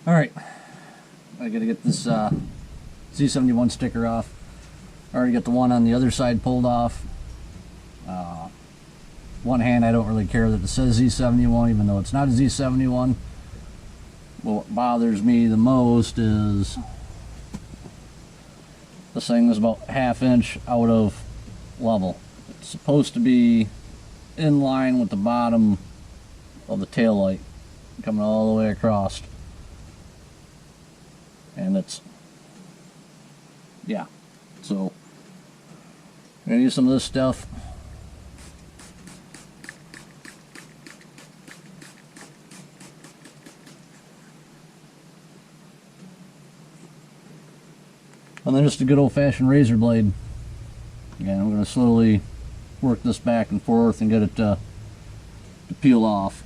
Alright, I gotta get this Z71 sticker off. I already got the one on the other side pulled off. One hand, I don't really care that it says Z71 even though it's not a Z71. What bothers me the most is this thing is about ½ inch out of level. It's supposed to be in line with the bottom of the tail light, coming all the way across. And it's, yeah, so I'm gonna use some of this stuff. And then just a good old-fashioned razor blade. Again, I'm going to slowly work this back and forth and get it to peel off.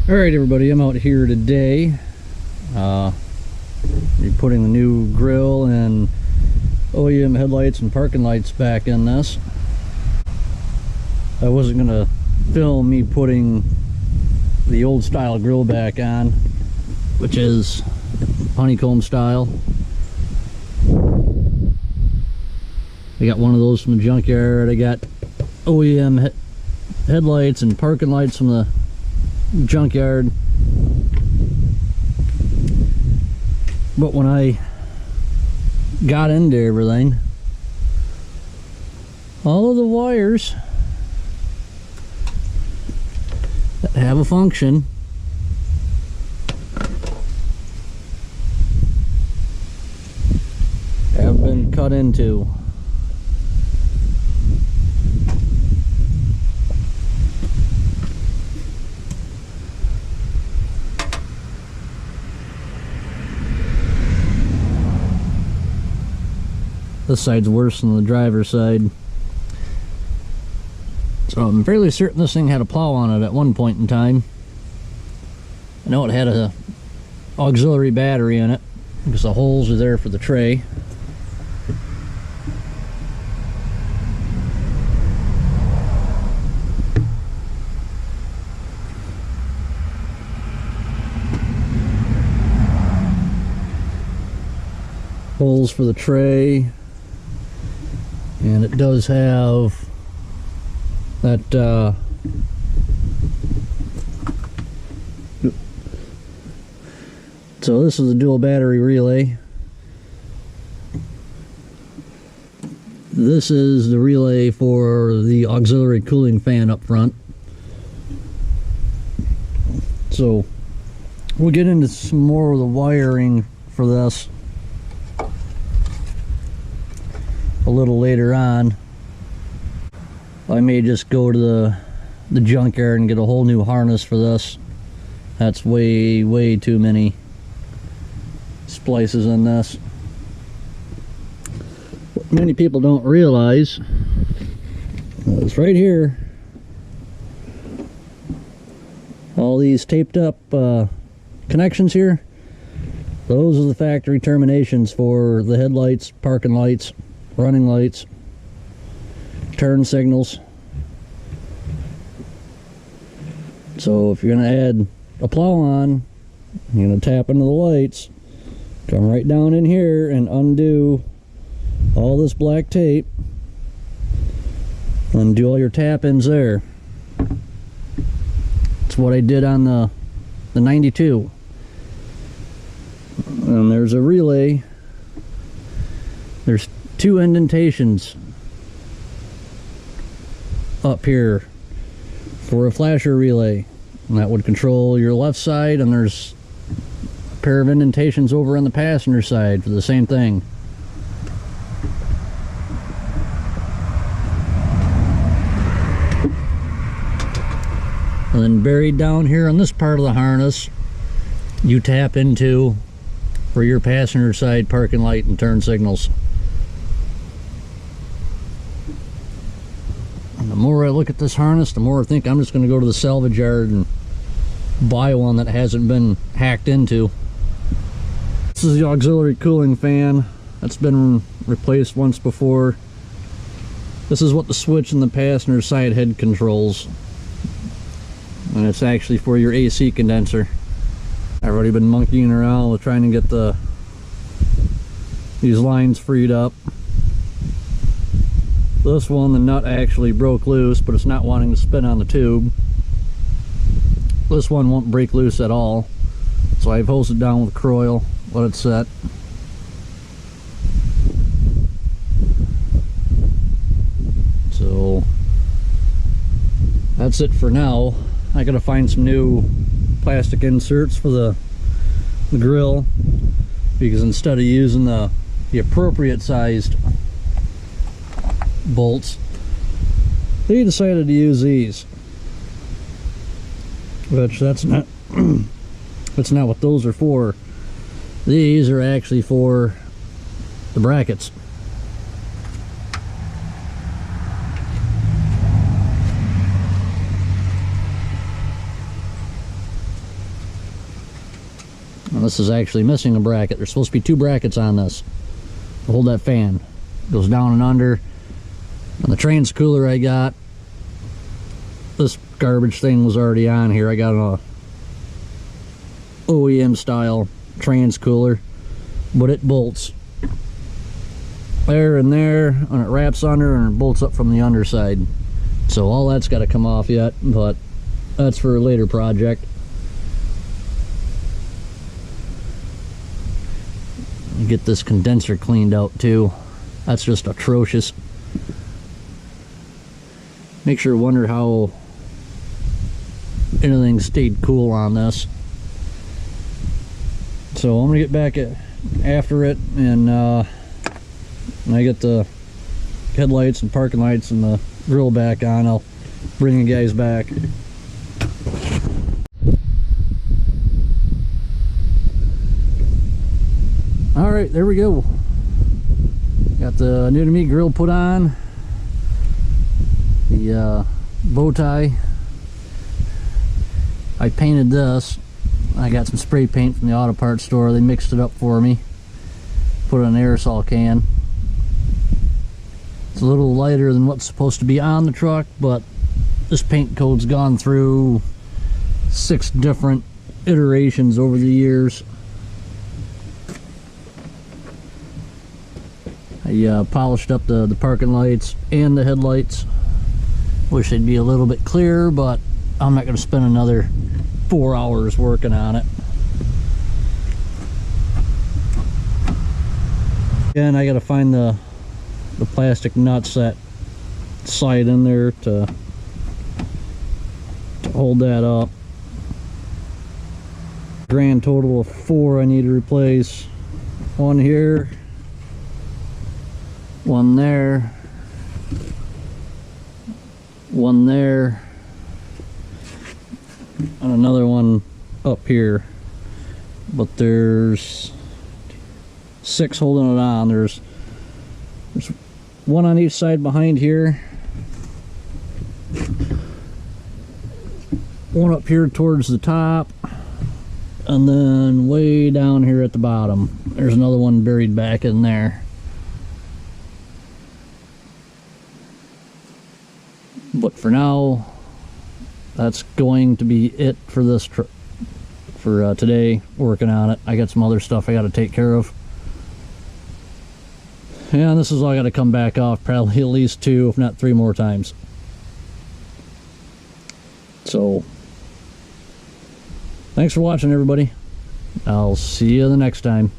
Alright everybody, I'm out here today putting the new Grille and OEM headlights and parking lights back in this. I wasn't going to film me putting the old style Grille back on, which is honeycomb style. I got one of those from the junkyard. I got OEM headlights and parking lights from the junkyard. But when I got into everything, all of the wires that have a function cut into. This side's worse than the driver's side. So I'm fairly certain this thing had a plow on it at one point in time. I know it had a auxiliary battery in it because the holes are there for the tray. Holes for the tray. And it does have that so this is a dual battery relay. This is the relay for the auxiliary cooling fan up front. So we'll get into some more of the wiring for this a little later on. I may just go to the junkyard and get a whole new harness for this. That's way too many splices in this. What many people don't realize is right here, all these taped up connections here, those are the factory terminations for the headlights, parking lights, running lights, turn signals. So if you're going to add a plow on, you're going to tap into the lights, come right down in here and undo all this black tape, undo all your tap-ins there. That's what I did on the 92. And there's a relay. There's two indentations up here for a flasher relay, and that would control your left side, and there's a pair of indentations over on the passenger side for the same thing. And then buried down here on this part of the harness, you tap into for your passenger side parking light and turn signals. The more I look at this harness, the more I think I'm just going to go to the salvage yard and buy one that hasn't been hacked into. This is the auxiliary cooling fan. That's been replaced once before. This is what the switch in the passenger side head controls. And it's actually for your AC condenser. I've already been monkeying around with trying to get these lines freed up. This one, the nut actually broke loose, but it's not wanting to spin on the tube. This one won't break loose at all, so I've hosed it down with Grille, let it set. So that's it for now. I gotta find some new plastic inserts for the grill, because instead of using the appropriate sized bolts, they decided to use these, which that's not what those are for. These are actually for the brackets. Now this is actually missing a bracket. There's supposed to be two brackets on this to hold that fan. It goes down and under. On the trans cooler I got, this garbage thing was already on here. I got a OEM style trans cooler, but it bolts there and there, and it wraps under and it bolts up from the underside. So all that's got to come off yet, but that's for a later project. Get this condenser cleaned out too. That's just atrocious. Makes you wonder how anything stayed cool on this. So I'm gonna get back after it and When I get the headlights and parking lights and the grill back on, I'll bring you guys back. Alright, there we go. Got the new to me grill put on. The bow tie. I painted this. I got some spray paint from the auto parts store. They mixed it up for me. Put it in an aerosol can. It's a little lighter than what's supposed to be on the truck, but this paint coat's gone through 6 different iterations over the years. I polished up the parking lights and the headlights. Wish they'd be a little bit clearer, but I'm not going to spend another 4 hours working on it. And I got to find the plastic nuts that slide in there to hold that up. Grand total of 4 I need to replace. 1 here, 1 there, 1 there, and another one up here. But there's 6 holding it on. There's 1 on each side behind here, 1 up here towards the top, and then way down here at the bottom there's another one buried back in there. But for now, that's going to be it for this for today, working on it. I got some other stuff I got to take care of. And this is all I got to come back off probably at least 2, if not 3 more times. So, thanks for watching, everybody. I'll see you the next time.